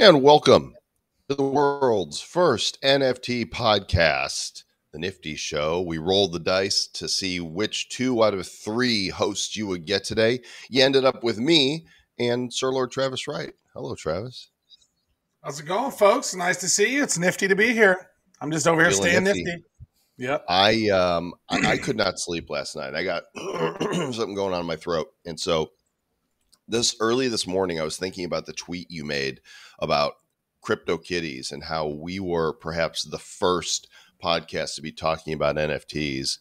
And welcome to the world's first NFT podcast, the Nifty.Show. We rolled the dice to see which 2 out of 3 hosts you would get today. You ended up with me and Sir Lord Travis Wright. Hello, Travis. How's it going, folks? Nice to see you. It's nifty to be here. I'm just over here Feeling staying nifty. nifty. Yep. I could not sleep last night. I got something going on in my throat. And so early this morning, I was thinking about the tweet you made about CryptoKitties and how we were perhaps the first podcast to be talking about NFTs.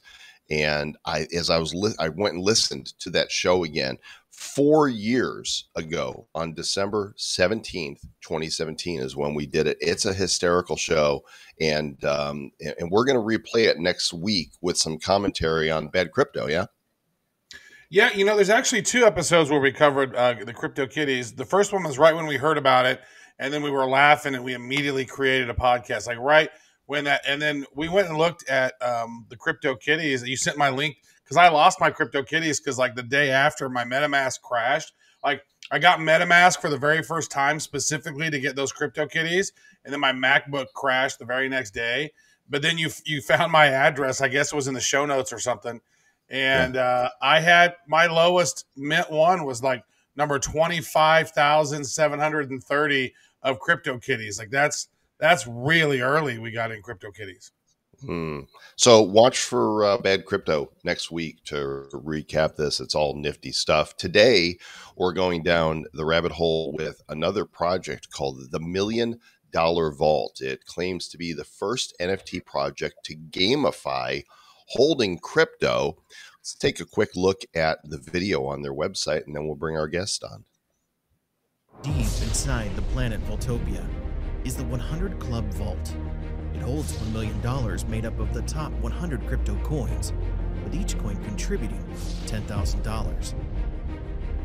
And I went and listened to that show again 4 years ago on December 17th, 2017 is when we did it. It's a hysterical show. And we're going to replay it next week with some commentary on bad crypto. Yeah. Yeah, there's actually 2 episodes where we covered the CryptoKitties. The first one was right when we heard about it, and then we were laughing, and we immediately created a podcast. Like right when that, and then we went and looked at the CryptoKitties. You sent my link because I lost my CryptoKitties because like the day after my MetaMask crashed, like I got MetaMask for the very first time specifically to get those CryptoKitties, and then my MacBook crashed the very next day. But then you found my address. I guess it was in the show notes or something. And I had my lowest mint one was like number 25,730 of CryptoKitties. Like that's really early. We got in CryptoKitties. So watch for Bad Crypto next week to recap this. It's all nifty stuff. Today, we're going down the rabbit hole with another project called the $1 Million Vault. It claims to be the first NFT project to gamify holding crypto. Let's take a quick look at the video on their website, and then we'll bring our guest on. Deep inside the planet Vaultopia is the 100 Club Vault. It holds $1 million made up of the top 100 crypto coins, with each coin contributing $10,000.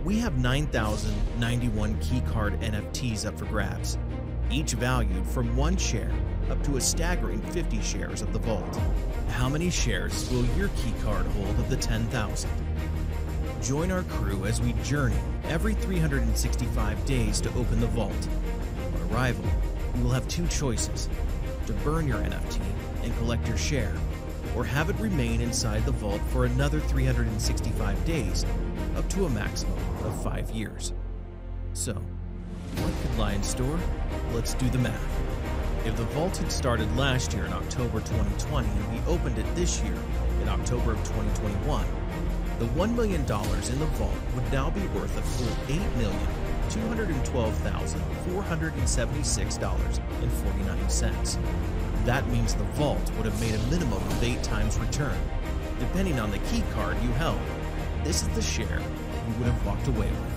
We have 9,091 keycard NFTs up for grabs, each valued from 1 share up to a staggering 50 shares of the vault. How many shares will your keycard hold of the 10,000? Join our crew as we journey every 365 days to open the vault. On arrival, you will have 2 choices: to burn your NFT and collect your share, or have it remain inside the vault for another 365 days, up to a maximum of 5 years. So, what could lie in store? Let's do the math. If the vault had started last year in October 2020 and we opened it this year in October of 2021, the $1 million in the vault would now be worth a full $8,212,476.49. That means the vault would have made a minimum of 8 times return, depending on the key card you held. This is the share you would have walked away with.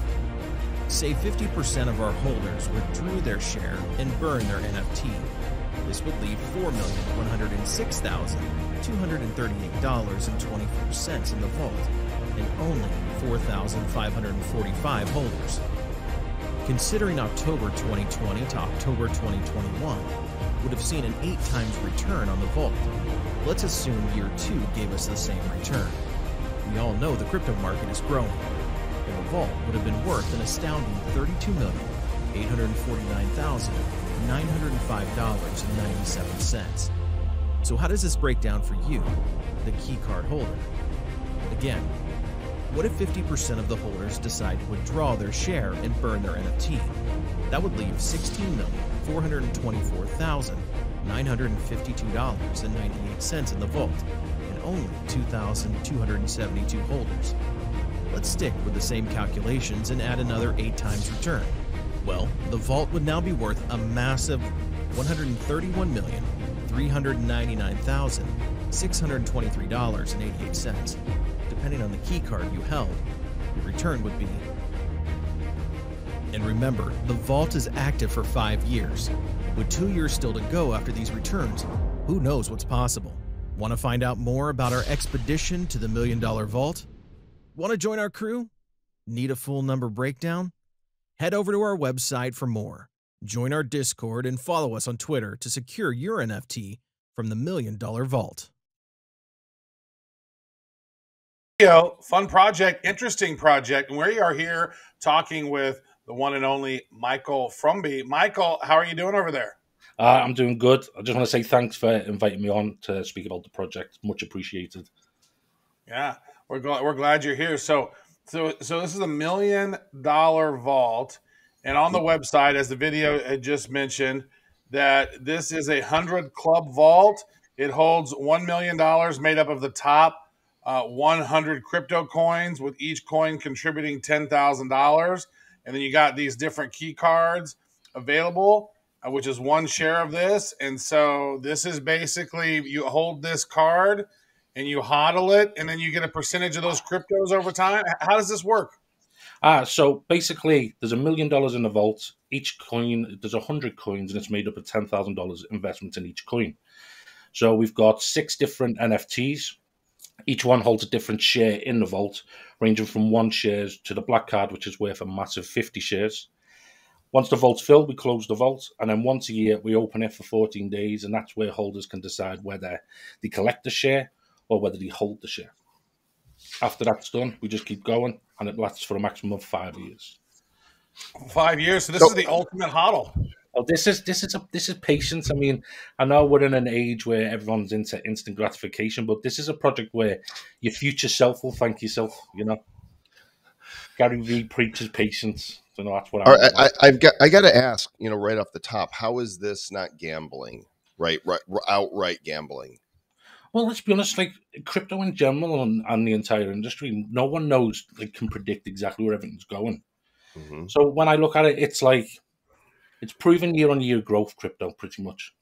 Say 50% of our holders withdrew their share and burned their NFT. This would leave $4,106,238.24 in the vault and only 4,545 holders. Considering October 2020 to October 2021 would have seen an 8 times return on the vault, let's assume year 2 gave us the same return. We all know the crypto market is growing, and the vault would have been worth an astounding $32,849,905.97. So how does this break down for you, the key card holder? Again, what if 50% of the holders decide to withdraw their share and burn their NFT? That would leave $16,424,952.98 in the vault and only 2,272 holders. Let's stick with the same calculations and add another 8 times return. Well, the vault would now be worth a massive $131,399,623.88. Depending on the key card you held, your return would be. And remember, the vault is active for 5 years. With 2 years still to go after these returns, who knows what's possible? Want to find out more about our expedition to the $1 Million Vault? Want to join our crew? Need a full number breakdown? Head over to our website for more. Join our Discord and follow us on Twitter to secure your NFT from the $1 Million Vault. Fun project, interesting project, and we are here talking with the one and only Michael Frumby. Michael, how are you doing over there? I'm doing good. I just want to say thanks for inviting me on to speak about the project. Much appreciated. Yeah, we're glad you're here. So this is $1 million vault, and on the website, as the video had just mentioned, that this is a 100 club vault. It holds $1 million, made up of the top 100 crypto coins, with each coin contributing $10,000, and then you got these different key cards available, which is one share of this. And so this is basically, you hold this card and you hodl it, and then you get a percentage of those cryptos over time. How does this work? So basically, there's $1 million in the vault. Each coin, there's 100 coins, and it's made up of $10,000 investment in each coin. So we've got 6 different NFTs. Each one holds a different share in the vault, ranging from 1 share to the black card, which is worth a massive 50 shares. Once the vault's filled, we close the vault, and then once a year, we open it for 14 days, and that's where holders can decide whether they collect the share or whether they hold the share. After that's done, we just keep going, and it lasts for a maximum of 5 years. 5 years. So this is the ultimate hodl. Oh, this is patience. I mean, I know we're in an age where everyone's into instant gratification, but this is a project where your future self will thank yourself. You know, Gary Vee preaches patience. So no, that's what I got to ask. You know, right off the top, how is this not gambling? Right, outright gambling. Well, let's be honest, like crypto in general and the entire industry, no one knows, like, can predict exactly where everything's going. Mm-hmm. So when I look at it, it's like, it's proven year-on-year growth, crypto, pretty much.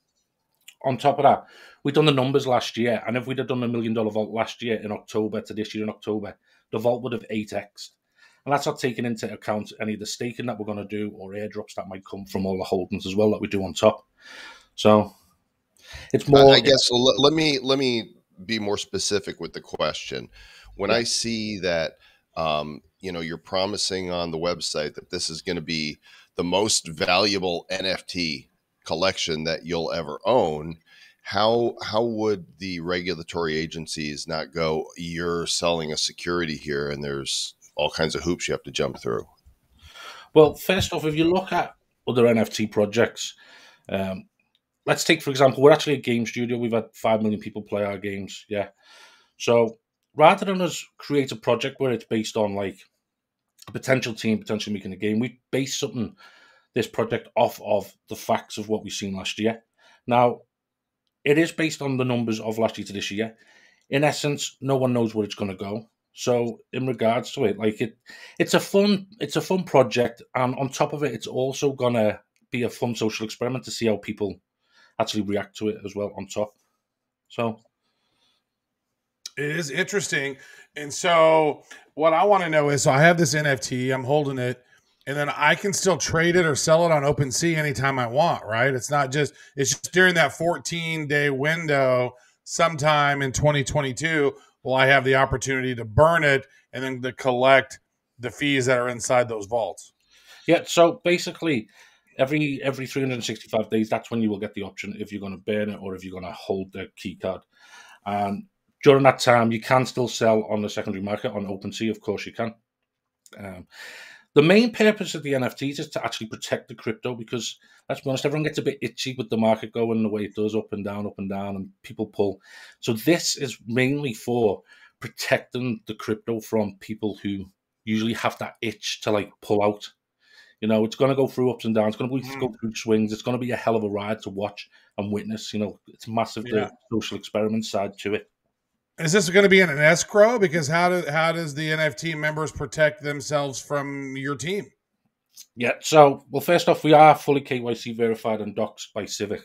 On top of that, we've done the numbers last year, and if we'd have done $1 million vault last year in October to this year in October, the vault would have 8x'd. And that's not taking into account any of the staking that we're going to do or airdrops that might come from all the holdings as well that we do on top. So it's more. I guess let me be more specific with the question. When I see that, you're promising on the website that this is going to be the most valuable NFT collection that you'll ever own, how would the regulatory agencies not go, you're selling a security here, and there's all kinds of hoops you have to jump through? Well, first off, if you look at other NFT projects, let's take, for example, we're actually a game studio. We've had 5 million people play our games. Yeah. So rather than us create a project where it's based on like a potential team potentially making a game, we base this project off of the facts of what we've seen last year. Now, it is based on the numbers of last year to this year. In essence, no one knows where it's going to go. So in regards to it, like it's a fun project, and on top of it, it's also gonna be a fun social experiment to see how people actually react to it as well on top. So it is interesting. And so what I want to know is, so I have this NFT, I'm holding it, and then I can still trade it or sell it on OpenSea anytime I want, right? It's just during that 14-day window sometime in 2022 will I have the opportunity to burn it and then to collect the fees that are inside those vaults. Yeah, so basically every 365 days, that's when you will get the option if you're going to burn it or if you're going to hold the key card. And during that time, you can still sell on the secondary market on OpenSea. Of course you can. The main purpose of the NFTs is to actually protect the crypto, because, let's be honest, everyone gets a bit itchy with the market going the way it does, up and down, and people pull. So this is mainly for protecting the crypto from people who usually have that itch to like pull out. You know, it's going to go through ups and downs. It's going to go through swings. It's going to be a hell of a ride to watch and witness. You know, it's massive, the social experiment side to it. Is this going to be in an escrow? Because how does the NFT members protect themselves from your team? Yeah, so, well, first off, we are fully KYC verified and doxed by Civic.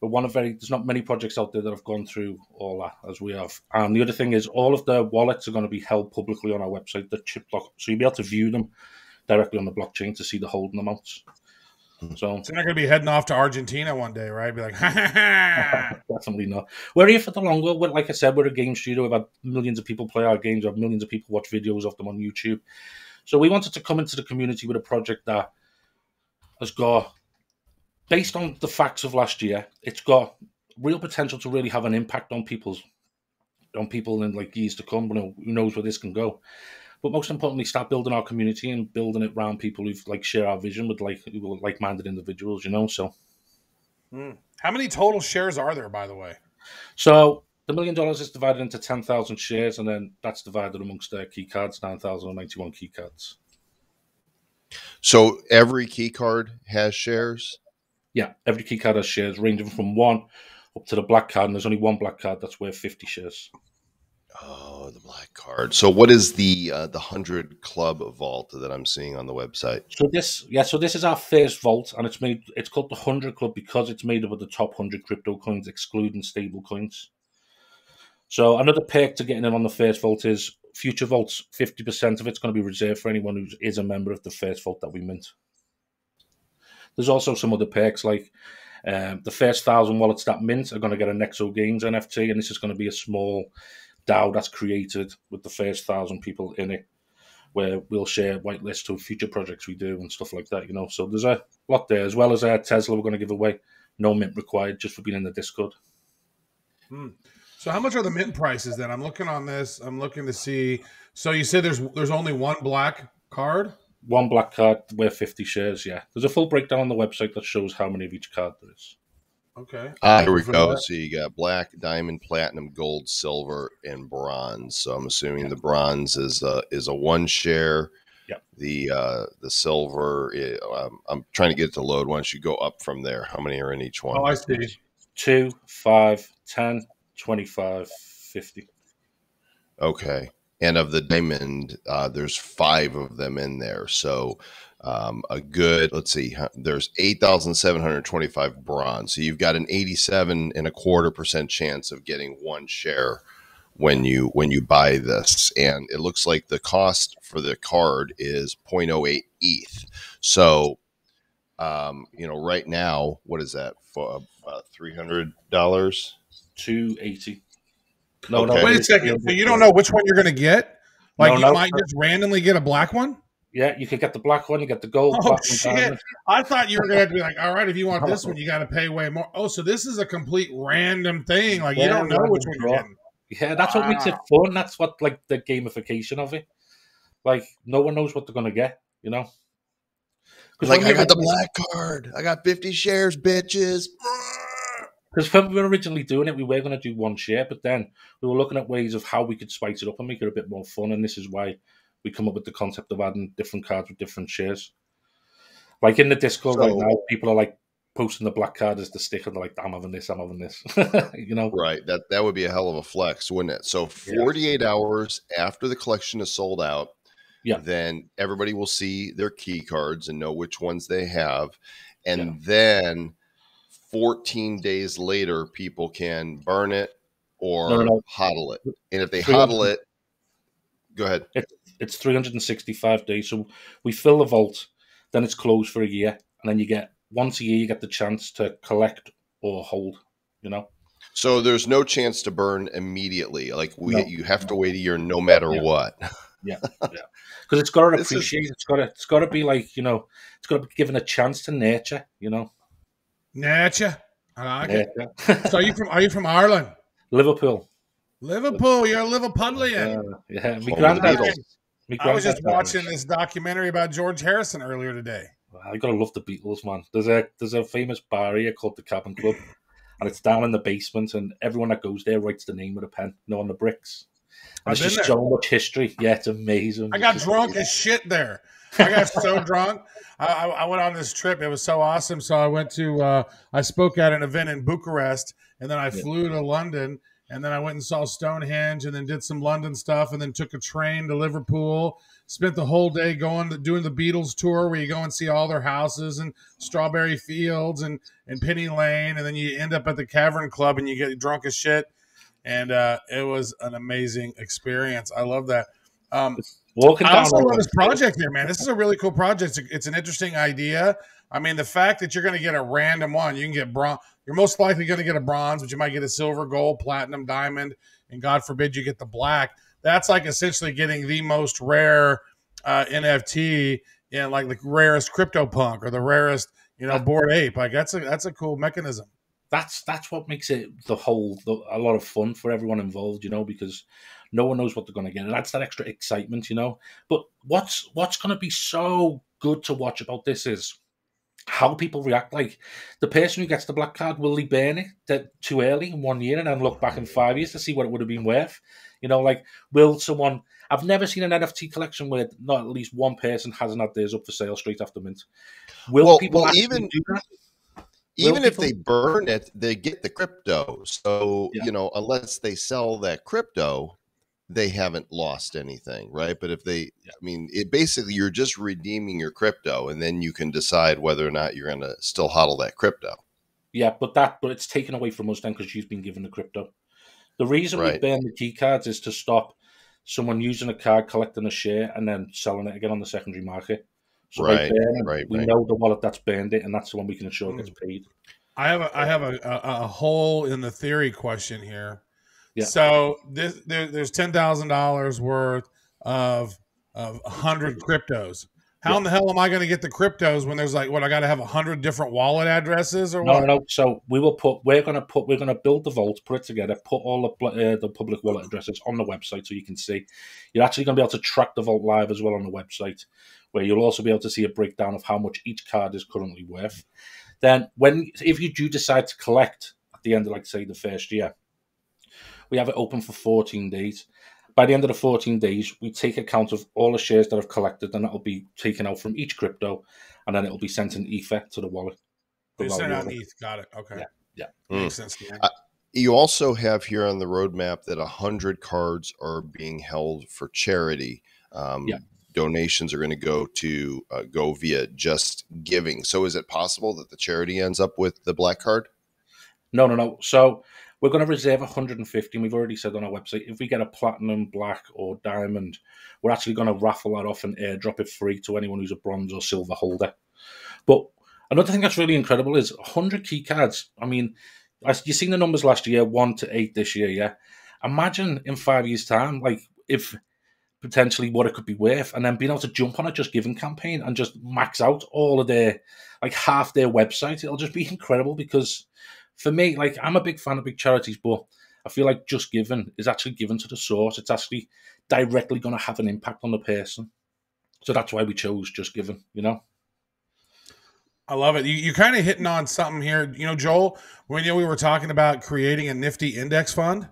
But there's not many projects out there that have gone through all that as we have. And the other thing is, all of the wallets are going to be held publicly on our website, the chip block. So you'll be able to view them directly on the blockchain to see the holding amounts. So you're not going to be heading off to Argentina one day, right? Be like, ha, ha, ha. Definitely not. We're here for the long haul. Like I said, we're a game studio. We've had millions of people play our games. We've had millions of people watch videos of them on YouTube. So we wanted to come into the community with a project that has got, based on the facts of last year, it's got real potential to really have an impact on people in like years to come. You know, who knows where this can go. But most importantly, start building our community and building it around people who like share our vision with like-minded individuals, So, How many total shares are there, by the way? so the $1 million is divided into 10,000 shares, and then that's divided amongst their key cards, 9,091 key cards. So every key card has shares? Yeah, every key card has shares ranging from 1 up to the black card, and there's only one black card that's worth 50 shares. Oh, the black card. So what is the 100 Club vault that I'm seeing on the website? So this is our first vault, and it's called the 100 Club because it's made up of the top 100 crypto coins, excluding stable coins. So another perk to getting in on the first vault is future vaults. 50% of it's going to be reserved for anyone who is a member of the first vault that we mint. There's also some other perks like the first 1,000 wallets that mint are going to get a Nexo Games NFT, and this is going to be a small DAO that's created with the first 1,000 people in it, where we'll share whitelists of future projects we do and stuff like that, So there's a lot there, as well as Tesla we're going to give away. No mint required, just for being in the Discord. So how much are the mint prices then? I'm looking on this. I'm looking to see. So you said there's only one black card? One black card worth 50 shares, yeah. There's a full breakdown on the website that shows how many of each card there is. Okay. Here we go. So you got black, diamond, platinum, gold, silver, and bronze. So I'm assuming the bronze is a 1 share. Yeah. The silver, I'm trying to get it to load. Once you go up from there, how many are in each one? Oh, I see. 2, 5, 10, 25, 50. Okay. And of the diamond, there's 5 of them in there. So let's see, there's 8,725 bronze. So you've got an 87.25% chance of getting 1 share when you buy this. And it looks like the cost for the card is 0.08 ETH. So, right now, what is that for? $300? 280. No, wait a second. So you don't know which one you're going to get? Like you might just randomly get a black one? Yeah, you could get the black one, you get the gold. Oh, shit. I thought you were going to be like, all right, if you want this one, you got to pay way more. Oh, so this is a complete random thing. Like, you don't know which one you're getting. Yeah, that's what makes it fun. That's what, like, the gamification of it. Like, no one knows what they're going to get, Like, I got the black card. I got 50 shares, bitches. Because when we were originally doing it, we were going to do 1 share, but then we were looking at ways of how we could spice it up and make it a bit more fun, and this is why we come up with the concept of adding different cards with different shares. Like in the Discord right now, people are like posting the black card as the sticker. They're like, I'm having this. Right. That would be a hell of a flex, wouldn't it? So 48 hours after the collection is sold out, then everybody will see their key cards and know which ones they have. And then 14 days later, people can burn it or hodl it. And if they hodl it, go ahead. It's 365 days. So we fill the vault, then it's closed for a year. And then you get, once a year, you get the chance to collect or hold, So there's no chance to burn immediately. Like you have to wait a year no matter what. Yeah. Because it's got to appreciate. It's got to be like, it's got to be given a chance to nurture, Nurture. I like it. So are you from Ireland? Liverpool. You're a Liverpudlian. Yeah. My granddad. I was just watching this documentary about George Harrison earlier today. I gotta love the Beatles, man. There's a famous bar here called the Cabin Club, and it's down in the basement, and everyone that goes there writes the name with a pen, on the bricks. And it's just so much history. Yeah, it's amazing. I got drunk as shit there. I got so drunk. I went on this trip. It was so awesome. So I went to I spoke at an event in Bucharest, and then I flew to London. And then I went and saw Stonehenge and then did some London stuff and then took a train to Liverpool, spent the whole day doing the Beatles tour where you go and see all their houses and Strawberry Fields and Penny Lane. And then you end up at the Cavern Club and you get drunk as shit. And it was an amazing experience. I love that. I also love this project here, man. This is a really cool project. It's an interesting idea. I mean, the fact that you're going to get a random one, you can get bronze. You're most likely going to get a bronze, but you might get a silver, gold, platinum, diamond, and God forbid you get the black. That's like essentially getting the most rare NFT in like the rarest CryptoPunk or the rarest, Bored Ape. Like that's a cool mechanism. That's what makes it a lot of fun for everyone involved, because No one knows what they're going to get. And that's that extra excitement, you know. But what's going to be so good to watch about this is how people react. Like the person who gets the black card, will they burn it too early in 1 year and then look back in 5 years to see what it would have been worth? You know, like, will someone... I've never seen an NFT collection where not at least one person hasn't had theirs up for sale straight after mint. Will people actually do that? Even if they burn it, they get the crypto. So, Yeah. you know, unless they sell that crypto, they haven't lost anything, right? But if they, I mean, it basically, you're just redeeming your crypto, and then you can decide whether or not you're going to still hodl that crypto. Yeah, but it's taken away from us then because you've been given the crypto. The reason we ban the key cards is to stop someone using a card, collecting a share, and then selling it again on the secondary market. So we know the wallet that's burned it, and that's the one we can ensure gets paid. I have a hole in the theory question here. Yeah. So there's $10,000 worth of 100 cryptos. How in the hell am I going to get the cryptos when there's like, what, I got to have 100 different wallet addresses or what? No. So we're going to build the vault, put it together, put all the public wallet addresses on the website so you can see. You're actually going to be able to track the vault live as well on the website, where you'll also be able to see a breakdown of how much each card is currently worth. Then if you do decide to collect at the end of, like, say, the first year, we have it open for 14 days. By the end of the 14 days, we take account of all the shares that I've collected, and that'll be taken out from each crypto, and then it'll be sent in Ether to the wallet. You send out ETH. Got it. Okay. Yeah. Makes sense. You also have here on the roadmap that 100 cards are being held for charity. Donations are going to go via Just Giving. So is it possible that the charity ends up with the black card? No. So we're going to reserve 150, and we've already said on our website, if we get a platinum, black, or diamond, we're actually going to raffle that off and airdrop it free to anyone who's a bronze or silver holder. But another thing that's really incredible is 100 key cards. I mean, you've seen the numbers last year, 1 to 8 this year, yeah? Imagine in 5 years' time, like, if potentially what it could be worth, and then being able to jump on a Just Giving campaign and just max out all of their, like, half their website. It'll just be incredible because... For me, like, I'm a big fan of big charities, but I feel like Just Giving is actually given to the source. It's actually directly going to have an impact on the person. So that's why we chose Just Giving, you know? I love it. You're kind of hitting on something here. You know, Joel, when we were talking about creating a Nifty index fund,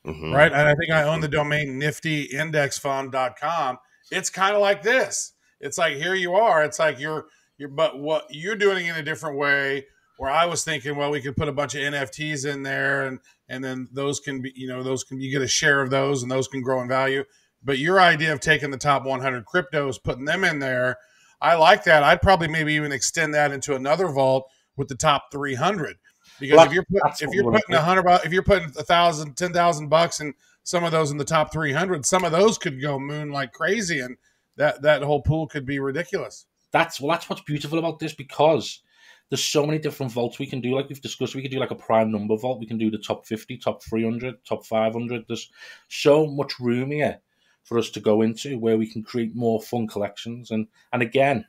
right? And I think I own the domain niftyindexfund.com. It's kind of like this. It's like, here you are. It's like but what you're doing in a different way. Where I was thinking, well, we could put a bunch of NFTs in there, and then those can be, you get a share of those, and those can grow in value. But your idea of taking the top 100 cryptos, putting them in there, I like that. I'd probably maybe even extend that into another vault with the top 300. Because if you're putting $100, if you're putting $1,000, $10,000 and some of those in the top 300, some of those could go moon like crazy, and that whole pool could be ridiculous. That's what's beautiful about this, because there's so many different vaults we can do. Like we've discussed, we could do like a prime number vault. We can do the top 50, top 300, top 500. There's so much room here for us to go into where we can create more fun collections. And again,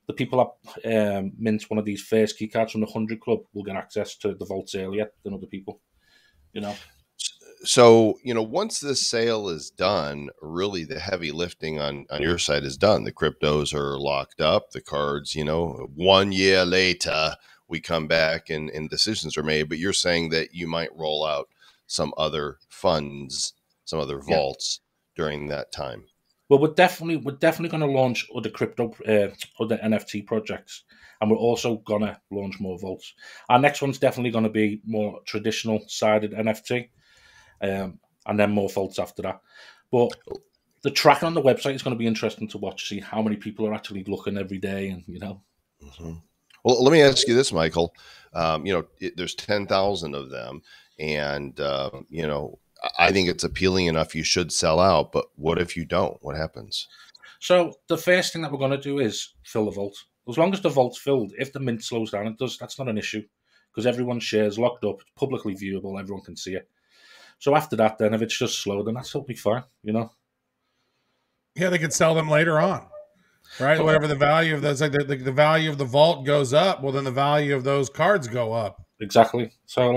the people that mint one of these first key cards from the 100 Club will get access to the vaults earlier than other people, you know. So, once this sale is done, really the heavy lifting on your side is done. The cryptos are locked up, the cards, 1 year later, we come back and decisions are made. But you're saying that you might roll out some other funds, some other vaults during that time. Well, we're definitely going to launch other other NFT projects, and we're also going to launch more vaults. Our next one's definitely going to be more traditional sided NFT. And then more vaults after that. But the tracking on the website is going to be interesting to watch, see how many people are actually looking every day, and Well, let me ask you this, Michael. There's 10,000 of them, and I think it's appealing enough. You should sell out, but what if you don't? What happens? So the first thing that we're going to do is fill the vault. As long as the vault's filled, if the mint slows down, that's not an issue, because everyone's shares locked up, publicly viewable, everyone can see it. So after that, then, if it's just slow, then that's totally fine, Yeah, they could sell them later on, right? So whatever the value of those, like the value of the vault goes up, well, then the value of those cards go up. Exactly. So,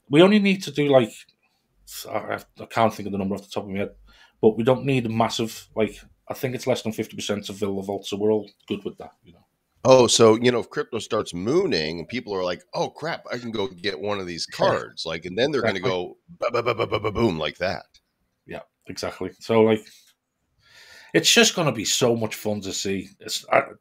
we only need to do, I can't think of the number off the top of my head, but we don't need a massive, like, I think it's less than 50% to fill the vault, so we're all good with that, you know. Oh, so, if crypto starts mooning, people are like, oh, crap, I can go get one of these cards. Like, and then they're going to go boom like that. Yeah, exactly. So, like, it's just going to be so much fun to see.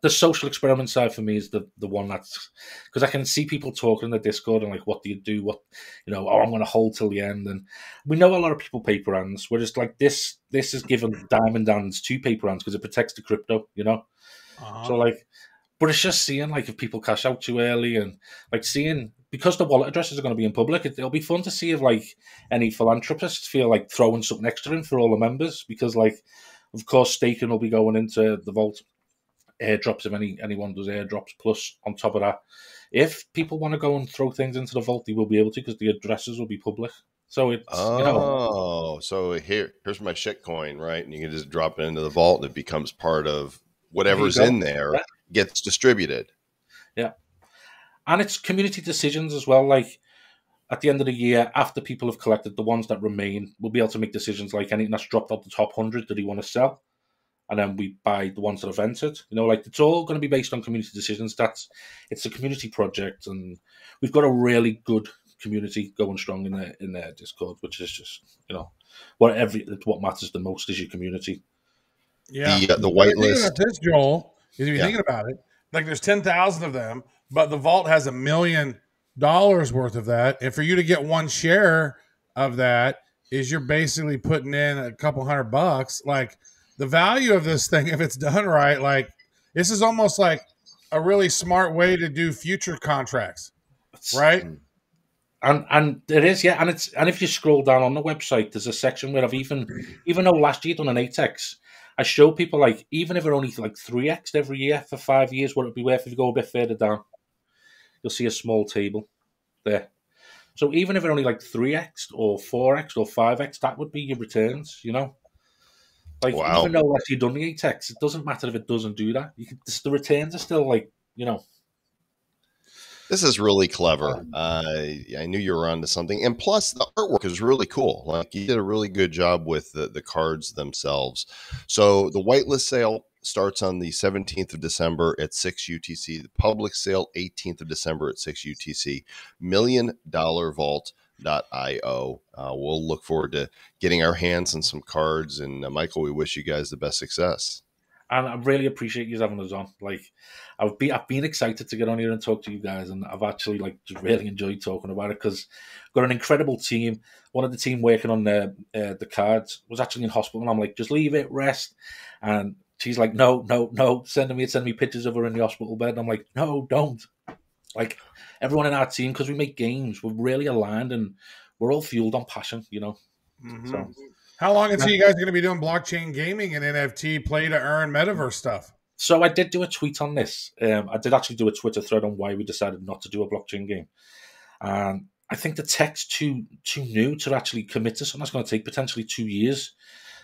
The social experiment side for me is the one that's, because I can see people talking in the Discord and like, what do you do? What, I'm going to hold till the end. And we know a lot of people paper hands, whereas like this is given diamond hands to paper hands because it protects the crypto, So like, but it's just seeing like if people cash out too early and like seeing, because the wallet addresses are going to be in public, it'll be fun to see if like any philanthropists feel like throwing something extra in for all the members, because like, of course, staking will be going into the vault, airdrops if anyone does airdrops. Plus, on top of that, if people want to go and throw things into the vault, they will be able to because the addresses will be public. So it's so here's my shitcoin, right? And you can just drop it into the vault, and it becomes part of whatever's in there, gets distributed. Yeah, and it's community decisions as well. Like at the end of the year, after people have collected, the ones that remain will be able to make decisions like anything that's dropped out the top 100 that they want to sell. And then we buy the ones that have entered. Like it's all going to be based on community decisions. It's a community project, and we've got a really good community going strong in their Discord, which is just, what matters the most is your community. Yeah. The whitelist. About this, Joel, is if you're thinking about it, like there's 10,000 of them, but the vault has $1 million worth of that, and for you to get one share of that is you're basically putting in a couple $100. Like the value of this thing, if it's done right, like this is almost like a really smart way to do future contracts, right? And it is, yeah. And if you scroll down on the website, there's a section where I've even though last year done an 8x, I show people like even if it only like 3x every year for 5 years, what it'd be worth if you go a bit further down. You'll see a small table there. So even if it only like 3x or 4x or 5x, that would be your returns, Like, even though you've done the 8x, it doesn't matter if it doesn't do that. The returns are still like, This is really clever. I knew you were onto something. And plus, the artwork is really cool. Like, you did a really good job with the cards themselves. So the whitelist sale starts on the 17th of December at 6 UTC. The public sale, 18th of December at 6 UTC. $1,000,000vault.io. We'll look forward to getting our hands on some cards. And Michael, we wish you guys the best success. And I really appreciate you having us on. Like, I've been excited to get on here and talk to you guys, and I've actually just really enjoyed talking about it because I've got an incredible team. One of the team working on the cards was actually in hospital, and I'm like, just leave it, rest. And she's like, no, sending me pictures of her in the hospital bed. And I'm like, no, don't. Like, everyone in our team, because we make games, we're really aligned, and we're all fueled on passion, Mm-hmm. So. How long until you guys are going to be doing blockchain gaming and NFT play to earn metaverse stuff? So I did do a tweet on this. I did actually do a Twitter thread on why we decided not to do a blockchain game. And I think the tech's too new to actually commit to something that's going to take potentially 2 years.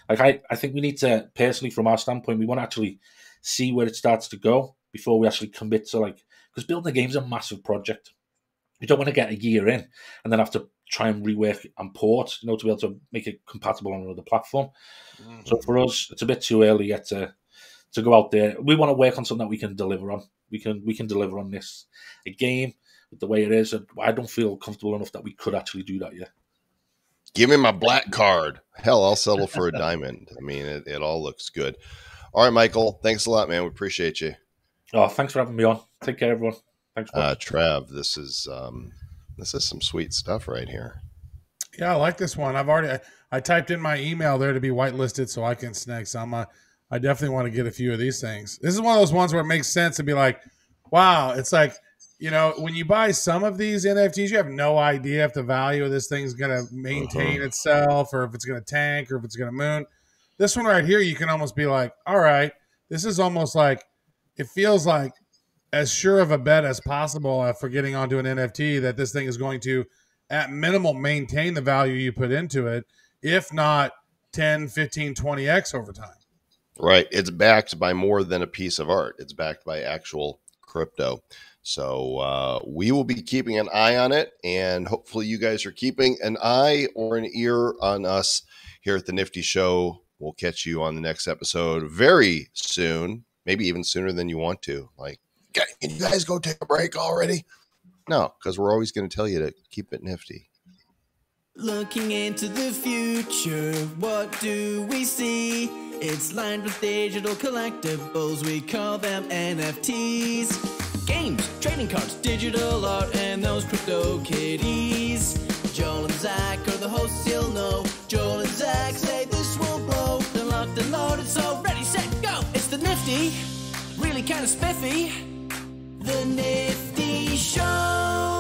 Like I think we need to, personally, from our standpoint, we want to actually see where it starts to go before we actually commit to because building a game is a massive project. You don't want to get a year in and then have to try and rework and port, to be able to make it compatible on another platform. Mm-hmm. So for us, it's a bit too early yet to go out there. We want to work on something that we can deliver on. We can deliver on this. A game with the way it is, I don't feel comfortable enough that we could actually do that yet. Give me my black card. Hell, I'll settle for a diamond. I mean, it all looks good. All right, Michael, thanks a lot, man. We appreciate you. Oh, thanks for having me on. Take care, everyone. Thanks. Trav, this is some sweet stuff right here. Yeah, I like this one. I typed in my email there to be whitelisted so I can snag some. I definitely want to get a few of these things. This is one of those ones where it makes sense to be like, wow, it's like, when you buy some of these NFTs, you have no idea if the value of this thing is going to maintain itself or if it's going to tank or if it's going to moon. This one right here, you can almost be like, all right, this is almost like, it feels like as sure of a bet as possible for getting onto an NFT that this thing is going to, at minimal, maintain the value you put into it, if not 10, 15, 20x over time. Right. It's backed by more than a piece of art. It's backed by actual crypto. So we will be keeping an eye on it, and hopefully you guys are keeping an eye or an ear on us here at the Nifty Show. We'll catch you on the next episode very soon, maybe even sooner than you want to. Like, can you guys go take a break already? No, because we're always going to tell you to keep it nifty. Looking into the future, what do we see? It's lined with digital collectibles, we call them NFTs. Games, trading cards, digital art, and those crypto kitties. Joel and Zach are the hosts, you'll know. Joel and Zach say this will blow. They're locked and loaded, so ready, set, go. It's the Nifty, really kind of spiffy. The Nifty Show.